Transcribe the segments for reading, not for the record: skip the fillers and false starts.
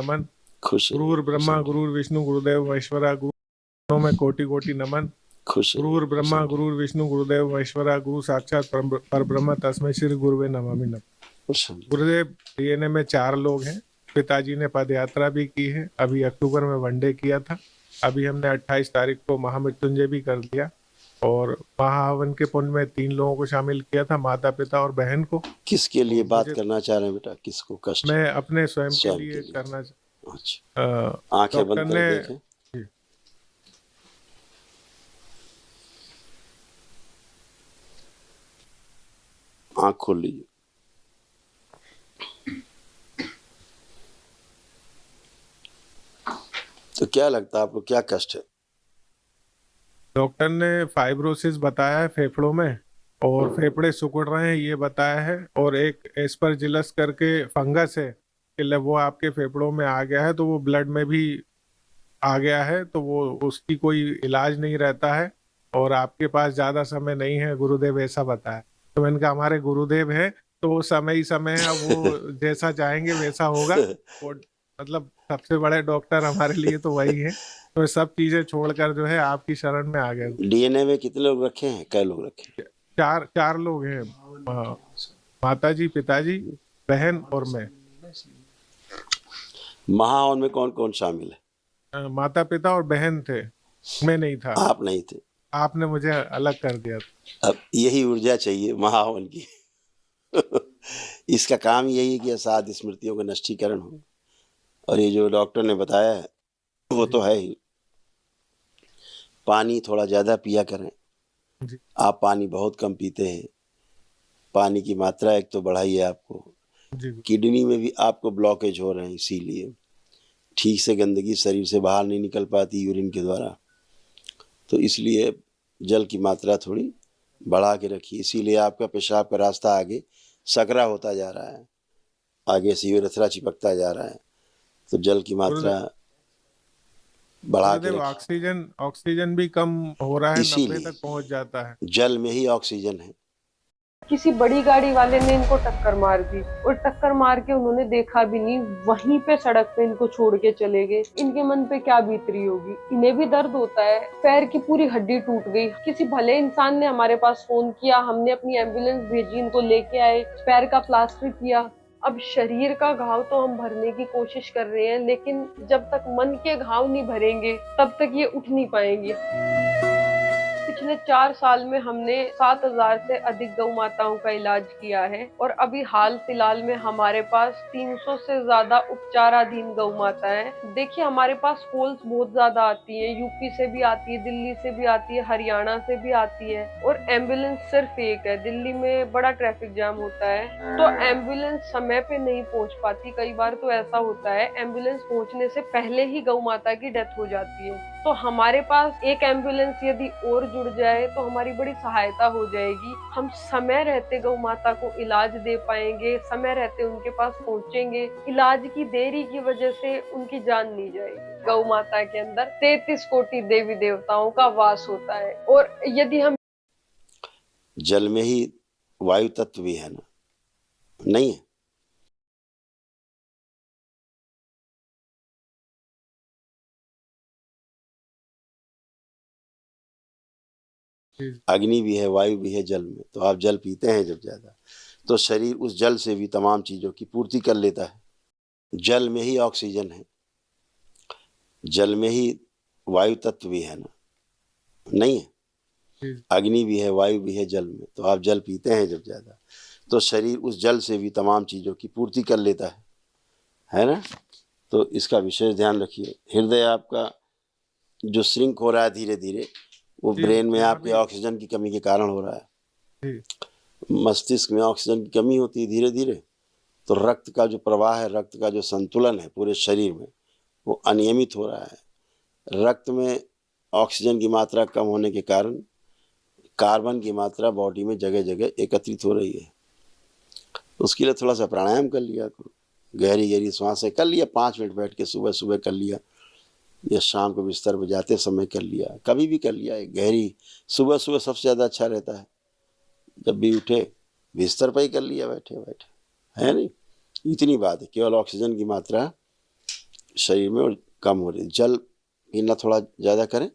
नमन। खुश गुरुर् ब्रह्मा गुरुर्विष्णु गुरुदेव महेश्वरा, गुरु में कोटि कोटि नमन। खुश गुरुर् ब्रह्मा गुरुर्विष्णु गुरुदेव महेश्वरा, गुरु साक्षात परब्रह्म तस्मै श्री गुरुवे नमामि नमः। गुरुदेव डीएनए में 4 लोग हैं। पिताजी ने पद यात्रा भी की है, अभी अक्टूबर में वनडे किया था। अभी हमने 28 तारीख को महामृत्युंजय भी कर दिया और महाहवन के पुण्य में 3 लोगों को शामिल किया था, माता पिता और बहन को। किसके लिए बात करना चाह रहे हैं बेटा? किसको कष्ट? मैं अपने स्वयं के लिए करना। अच्छा, आंखें बंद कर देखें। आंख खोल लीजिए। तो क्या लगता है आपको, क्या कष्ट है? डॉक्टर ने फाइब्रोसिस बताया है फेफड़ों में और फेफड़े सिकुड़ रहे हैं ये बताया है, और एक एस्परजिलस करके फंगस है कि वो आपके फेफड़ों में आ गया है, तो वो ब्लड में भी आ गया है, तो वो उसकी कोई इलाज नहीं रहता है और आपके पास ज्यादा समय नहीं है, गुरुदेव ऐसा बताया। तो मैंने कहा हमारे गुरुदेव है तो वो समय ही समय है, अब वो जैसा चाहेंगे वैसा होगा। वो मतलब सबसे बड़े डॉक्टर हमारे लिए तो वही है। तो सब चीजें छोड़कर जो है आपकी शरण में आ गए। डीएनए में कितने लोग रखे हैं? कै लोग रखे हैं? 4 लोग हैं, माता जी, पिताजी, बहन और मैं। महाहवन में कौन कौन शामिल है? माता पिता और बहन थे, मैं नहीं था। आप नहीं थे? आपने मुझे अलग कर दिया था। अब यही ऊर्जा चाहिए महाहवन की। इसका काम यही है कि असाध स्मृतियों का नष्टीकरण हो, और ये जो डॉक्टर ने बताया है वो तो है ही। पानी थोड़ा ज़्यादा पिया करें। आप पानी बहुत कम पीते हैं। पानी की मात्रा एक तो बढ़ाइए आपको। किडनी में भी आपको ब्लॉकेज हो रहे हैं, इसीलिए ठीक से गंदगी शरीर से बाहर नहीं निकल पाती यूरिन के द्वारा, तो इसलिए जल की मात्रा थोड़ी बढ़ा के रखिए। इसीलिए आपका पेशाब का रास्ता आगे सकरा होता जा रहा है, आगे से यूरेथ्रा चिपकता जा रहा है, तो जल की मात्रा बढ़ा के रखिए। ऑक्सीजन भी कम हो रहा है, 90 इसीलिए तक पहुंच जाता है। जल में ही ऑक्सीजन है। किसी बड़ी गाड़ी वाले ने इनको टक्कर मार दी और टक्कर मार के उन्होंने देखा भी नहीं, वहीं पे सड़क पे इनको छोड़ के चले गए। इनके मन पे क्या बीत रही होगी। इन्हें भी दर्द होता है, पैर की पूरी हड्डी टूट गई। किसी भले इंसान ने हमारे पास फोन किया, हमने अपनी एम्बुलेंस भेजी, इनको लेके आए, पैर का प्लास्टर किया। अब शरीर का घाव तो हम भरने की कोशिश कर रहे हैं, लेकिन जब तक मन के घाव नहीं भरेंगे तब तक ये उठ नहीं पाएंगे। पिछले 4 साल में हमने 7000 से अधिक गौ माताओं का इलाज किया है और अभी हाल फिलहाल में हमारे पास 300 से ज्यादा उपचाराधीन गौ माता है। देखिए हमारे पास कॉल्स बहुत ज्यादा आती है, यूपी से भी आती है, दिल्ली से भी आती है, हरियाणा से भी आती है, और एम्बुलेंस सिर्फ एक है। दिल्ली में बड़ा ट्रैफिक जाम होता है तो एम्बुलेंस समय पे नहीं पहुंच पाती। कई बार तो ऐसा होता है एम्बुलेंस पहुंचने से पहले ही गौ माता की डेथ हो जाती है। तो हमारे पास एक एम्बुलेंस यदि और जुड़ जाए तो हमारी बड़ी सहायता हो जाएगी। हम समय रहते गौ माता को इलाज दे पाएंगे, समय रहते उनके पास पहुंचेंगे। इलाज की देरी की वजह से उनकी जान नहीं जाएगी। गौ माता के अंदर 33 कोटि देवी देवताओं का वास होता है, और यदि हम जल में ही वायु तत्व भी है ना, नहीं है? अग्नि भी है, वायु भी है जल में। तो आप जल पीते हैं जब ज्यादा, तो शरीर उस जल से भी तमाम चीजों की पूर्ति कर लेता है। जल में ही ऑक्सीजन है, जल में ही वायु तत्व भी है ना, नहीं है? अग्नि भी है, वायु भी है जल में। तो आप जल पीते हैं जब ज्यादा, तो शरीर उस जल से भी तमाम चीजों की पूर्ति कर लेता है ना? तो इसका विशेष ध्यान रखिए। हृदय आपका जो श्रिंक हो रहा है धीरे धीरे, वो ब्रेन में आपके ऑक्सीजन की कमी के कारण हो रहा है। मस्तिष्क में ऑक्सीजन की कमी होती है धीरे धीरे, तो रक्त का जो प्रवाह है, रक्त का जो संतुलन है पूरे शरीर में, वो अनियमित हो रहा है। रक्त में ऑक्सीजन की मात्रा कम होने के कारण कार्बन की मात्रा बॉडी में जगह जगह एकत्रित हो रही है। उसके लिए थोड़ा सा प्राणायाम कर लिया करो, गहरी गहरी सांसें कर लिया, 5 मिनट बैठ के सुबह सुबह कर लिया, या शाम को बिस्तर पर जाते समय कर लिया, कभी भी कर लिया। एक गहरी सुबह सुबह सबसे ज़्यादा अच्छा रहता है, जब भी उठे बिस्तर पर ही कर लिया बैठे बैठे, है नहीं? इतनी बात है, केवल ऑक्सीजन की मात्रा शरीर में और कम हो रही है। जल पीना थोड़ा ज़्यादा करें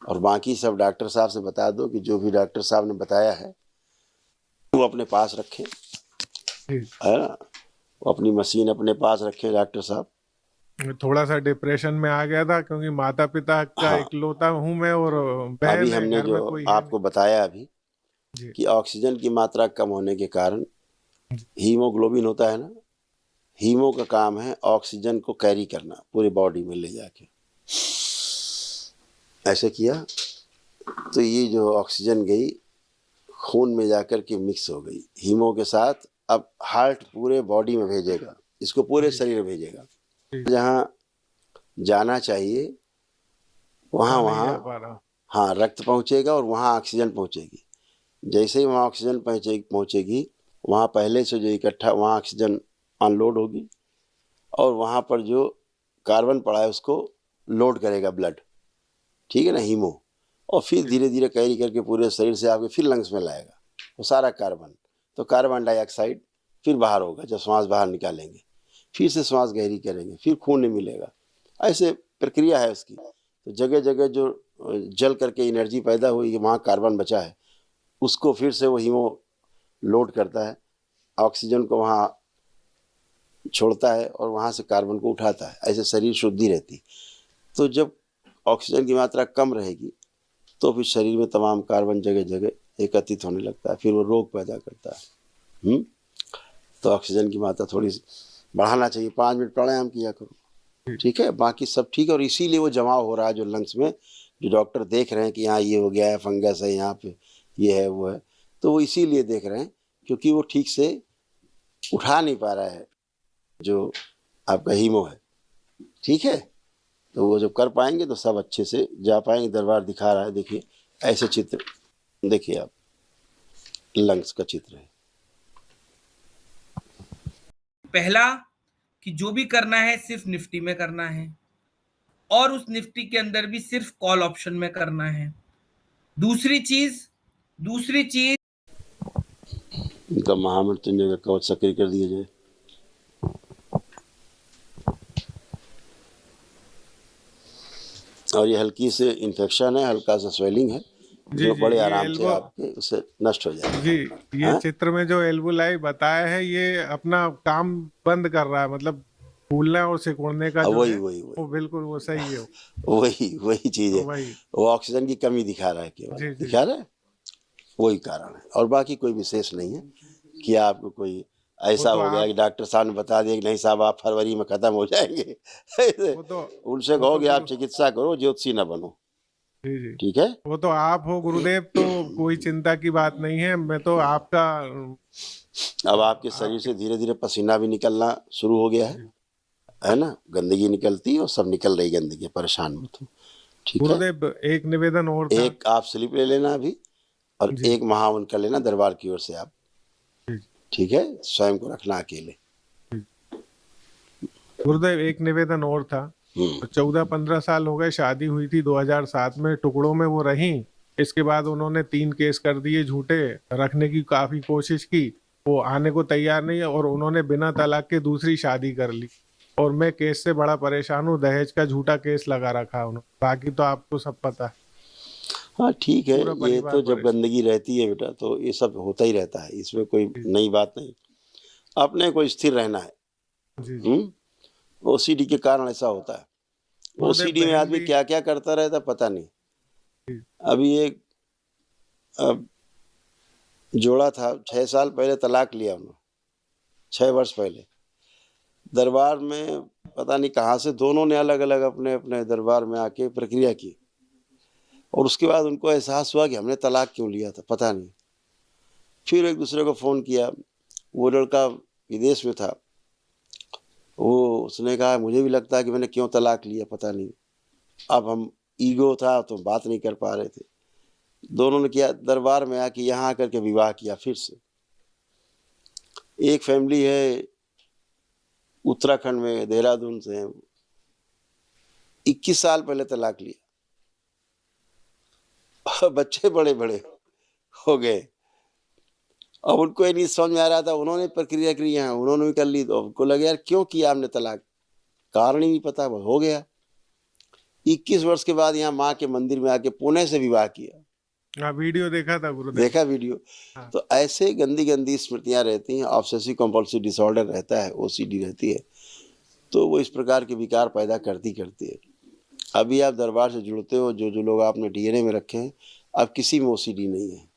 और बाकी सब डॉक्टर साहब से बता दो कि जो भी डॉक्टर साहब ने बताया है वो अपने पास रखें, है ना, वो अपनी मशीन अपने पास रखें डॉक्टर साहब। थोड़ा सा डिप्रेशन में आ गया था क्योंकि माता पिता का हाँ, इकलौता हूँ मैं और अभी बहन है, हमने घर में जो कोई है आपको बताया अभी नहीं। कि ऑक्सीजन की मात्रा कम होने के कारण जी हीमोग्लोबिन होता है ना, हीमो का काम है ऑक्सीजन को कैरी करना पूरी बॉडी में ले जाके। ऐसे किया तो ये जो ऑक्सीजन गई खून में जाकर के मिक्स हो गई हीमो के साथ। अब हार्ट पूरे बॉडी में भेजेगा, इसको पूरे शरीर में भेजेगा। जी जहाँ जाना चाहिए वहाँ नहीं जा वहाँ पा रहा। हाँ रक्त पहुँचेगा और वहाँ ऑक्सीजन पहुँचेगी। जैसे ही वहाँ ऑक्सीजन पहुँचेगी वहाँ पहले से जो इकट्ठा वहाँ ऑक्सीजन अनलोड होगी और वहाँ पर जो कार्बन पड़ा है उसको लोड करेगा ब्लड, ठीक है ना, हीमो, और फिर धीरे धीरे कैरी करके पूरे शरीर से आपके फिर लंग्स में लाएगा वो सारा कार्बन। तो कार्बन डाइऑक्साइड फिर बाहर होगा जब श्वास बाहर निकालेंगे, फिर से श्वास गहरी करेंगे, फिर खून नहीं मिलेगा। ऐसे प्रक्रिया है उसकी। तो जगह जगह जो जल करके एनर्जी पैदा हुई है वहाँ कार्बन बचा है उसको फिर से वो हीमो लोड करता है, ऑक्सीजन को वहाँ छोड़ता है और वहाँ से कार्बन को उठाता है। ऐसे शरीर शुद्धि रहती। तो जब ऑक्सीजन की मात्रा कम रहेगी तो फिर शरीर में तमाम कार्बन जगह जगह एकत्रित होने लगता है, फिर वो रोग पैदा करता है। तो ऑक्सीजन की मात्रा थोड़ी बढ़ाना चाहिए। 5 मिनट प्राणायाम किया करो, ठीक है, बाकी सब ठीक है। और इसीलिए वो जमाव हो रहा है जो लंग्स में, जो डॉक्टर देख रहे हैं कि यहाँ ये हो गया है, फंगस है यहाँ पे, ये है वो है, तो वो इसीलिए देख रहे हैं क्योंकि वो ठीक से उठा नहीं पा रहा है जो आपका हीमो है, ठीक है। तो वो जब कर पाएंगे तो सब अच्छे से जा पाएंगे। दरबार दिखा रहा है, देखिए ऐसे चित्र, देखिए आप लंग्स का चित्र है। पहला कि जो भी करना है सिर्फ निफ्टी में करना है और उस निफ्टी के अंदर भी सिर्फ कॉल ऑप्शन में करना है। दूसरी चीज उनका महामृत्युंजय का कवच सक्रिय कर दिया जाए। और ये हल्की से इन्फेक्शन है, हल्का सा स्वेलिंग है, जो बड़े आराम से आपके उससे नष्ट हो जाएगा। जी ये चित्र में जो एल्बुलाई बताया है ये अपना काम बंद कर रहा है, मतलब फूलना और सिकुड़ने का जो वही है, वही वो बिल्कुल वो सही है। वही चीज है, वही वो ऑक्सीजन की कमी दिखा रहा है, केवल दिखा रहा है, वही कारण है और बाकी कोई विशेष नहीं है कि आपको कोई ऐसा हो गया कि डॉक्टर साहब ने बता दिया कि नहीं साहब आप फरवरी में खत्म हो जाएंगे। उनसे कहो कि आप चिकित्सा करो, ज्योतिषी न बनो। जी ठीक है, वो तो आप हो गुरुदेव, तो कोई चिंता की बात नहीं है। मैं तो आपका अब आपके शरीर से धीरे धीरे पसीना भी निकलना शुरू हो गया है ना, गंदगी निकलती है और सब निकल रही गंदगी, परेशान मत हो, ठीक है। गुरुदेव एक निवेदन और था। एक आप स्लिप ले लेना अभी और एक महावन कर लेना दरबार की ओर से आप, ठीक है, स्वयं को रखना अकेले। गुरुदेव एक निवेदन और था। 14-15 साल हो गए, शादी हुई थी 2007 में, टुकड़ों में वो रही। इसके बाद उन्होंने 3 केस कर दिए झूठे, रखने की काफी कोशिश की, वो आने को तैयार नहीं है और उन्होंने बिना तलाक के दूसरी शादी कर ली। और मैं केस से बड़ा परेशान हूँ, दहेज का झूठा केस लगा रखा है उन्होंने। बाकी तो आपको सब पता है। हाँ ठीक है, ये तो जब गंदगी रहती है बेटा तो ये सब होता ही रहता है, इसमें कोई नई बात नहीं। अपने को स्थिर रहना है। ओसीडी के कारण ऐसा होता है। ओसीडी में आदमी क्या क्या करता रहता पता नहीं। अभी एक जोड़ा था, 6 साल पहले तलाक लिया उन्होंने, 6 वर्ष पहले। दरबार में पता नहीं कहाँ से दोनों ने अलग अलग अपने अपने दरबार में आके प्रक्रिया की और उसके बाद उनको एहसास हुआ कि हमने तलाक क्यों लिया था, पता नहीं। फिर एक दूसरे को फ़ोन किया, वो लड़का विदेश में था, वो उसने कहा मुझे भी लगता है कि मैंने क्यों तलाक लिया पता नहीं। अब हम ईगो था तो बात नहीं कर पा रहे थे। दोनों ने किया, दरबार में आके यहाँ आकर के विवाह किया फिर से। एक फैमिली है उत्तराखंड में, देहरादून से, 21 साल पहले तलाक लिया, बच्चे बड़े बड़े हो गए। अब उनको ये नहीं समझ में आ रहा था, उन्होंने प्रक्रिया की यहाँ, उन्होंने भी कर ली तो उनको लगे यार क्यों किया हमने तलाक, कारण ही नहीं पता, हो गया। 21 वर्ष के बाद यहाँ माँ के मंदिर में आके पुणे से विवाह किया। हाँ, वीडियो देखा था गुरुदेव। देखा वीडियो। हाँ। तो ऐसे गंदी गंदी स्मृतियां रहती हैं, ऑब्सेसिव कंपल्सिव डिसऑर्डर रहता है, ओसीडी रहती है, तो वो इस प्रकार के विकार पैदा करती है। अभी आप दरबार से जुड़ते हो, जो जो लोग आपने डीएनए में रखे हैं, अब किसी में ओसीडी नहीं है,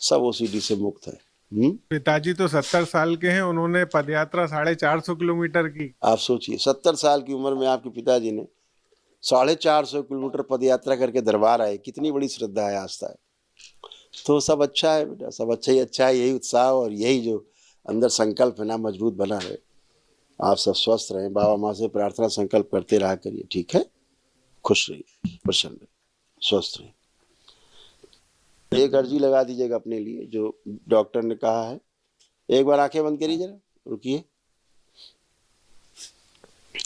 सब ओसीडी से मुक्त है। पिताजी तो 70 साल के हैं, उन्होंने पदयात्रा 450 किलोमीटर की। आप सोचिए 70 साल की उम्र में आपके पिताजी ने 450 किलोमीटर पदयात्रा करके दरबार आए, कितनी बड़ी श्रद्धा है, आस्था है। तो सब अच्छा है बेटा, सब अच्छा है। यही उत्साह और यही जो अंदर संकल्प है ना, मजबूत बना रहे। आप सब स्वस्थ रहें, बाबा माँ से प्रार्थना संकल्प करते रहा करिए, ठीक है? खुश रहिए, प्रसन्न रहिए, स्वस्थ रहिए। एक अर्जी लगा दीजिएगा अपने लिए, जो डॉक्टर ने कहा है। एक बार आंखें बंद करिए, जरा रुकिए,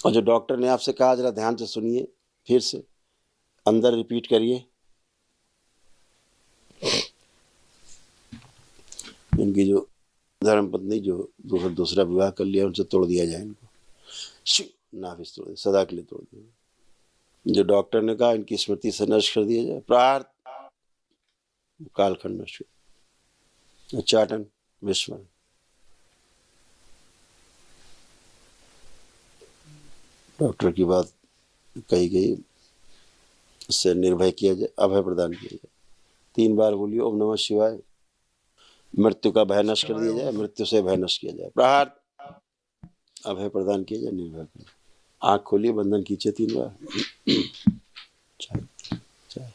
और जो डॉक्टर ने आपसे कहा जरा ध्यान से सुनिए, फिर से अंदर रिपीट करिए। इनकी जो धर्मपत्नी जो दूसरा विवाह कर लिया, उनसे तोड़ दिया जाए इनको, नाभिस तोड़ दिया, सदा के लिए तोड़ दिया। जो डॉक्टर ने कहा इनकी स्मृति से नष्ट कर दिया जाए, प्रार्थ कालखंड नष्ट, उच्चाटन विस्मरण। डॉक्टर की बात कही गई, इससे निर्भय किया जाए, अभय प्रदान किया जाए। 3 बार बोलिए ओम नमः शिवाय। मृत्यु का भय नष्ट कर दिया जाए, मृत्यु से भय नष्ट किया जाए, प्रहार अभय प्रदान किया जाए, निर्भय करें। आंख खोलिए, बंधन खींचे 3 बार। चाय चाय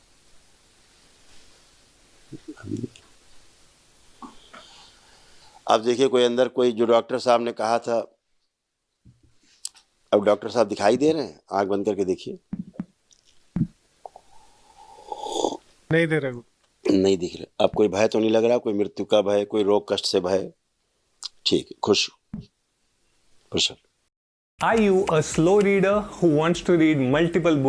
अब देखिए, कोई अंदर, कोई जो डॉक्टर साहब ने कहा था, अब डॉक्टर साहब दिखाई दे रहे हैं? आंख बंद करके देखिए। नहीं दे रहे, नहीं दिख रहे। अब कोई भय तो नहीं लग रहा, कोई मृत्यु का भय, कोई रोग कष्ट से भय? ठीक है, खुश प्रसन्न। Are you a slow reader who wants to read multiple books